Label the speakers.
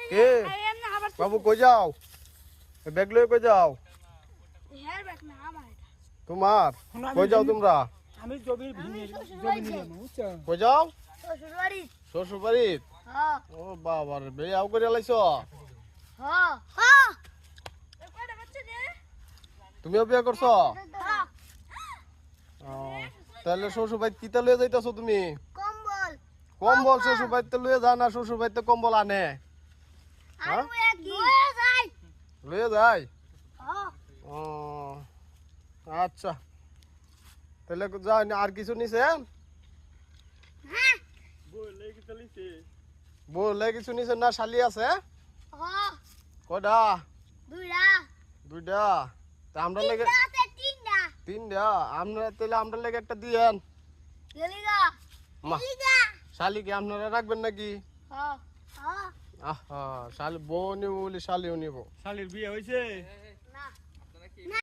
Speaker 1: কে বাবু কই যাও ব্যাগ লয়ে কই যাও তোমার কই যাও তোমরা
Speaker 2: আমি জমি নিলাম বুঝছো
Speaker 1: কই যাও
Speaker 3: শ্বশুরবাড়ি
Speaker 1: শ্বশুর বাড়িত
Speaker 3: হ্যাঁ
Speaker 1: ও বাবা রে বিয়াও করে লাইছো
Speaker 3: হ্যাঁ হ্যাঁ
Speaker 1: তুমিও বিয়া করছো
Speaker 3: হ্যাঁ
Speaker 1: ও, তাহলে শ্বশুর বাড়ি কিতা লয়ে যাইতাছো তুমি
Speaker 3: কম্বল
Speaker 1: কম্বল শ্বশুর বাড়িতে লয়ে যা না শ্বশুর বাড়িতে কম্বল আনে
Speaker 3: আর এক লয়ে যাই
Speaker 1: লয়ে যায়
Speaker 3: হ্যাঁ
Speaker 1: ও আচ্ছা তাহলে যা আর কিছু নিছে
Speaker 3: হ্যাঁ
Speaker 1: বলে কিছু নিছে না শালি আছে
Speaker 3: হ্যাঁ
Speaker 1: কয়টা
Speaker 3: দুইটা
Speaker 1: দুইটা তা আমরা লেগে
Speaker 3: তিনটা
Speaker 1: তিনটা আমরা তাহলে আমরা লেগে একটা দিয়েন
Speaker 3: গেলিগা
Speaker 1: মা
Speaker 3: গেলিগা
Speaker 1: শালি কি আপনারা রাখবেন নাকি
Speaker 3: হ্যাঁ হ্যাঁ
Speaker 1: আহা শালি বউ নিব বলে শালিও নিব
Speaker 2: শালির বিয়ে হয়েছে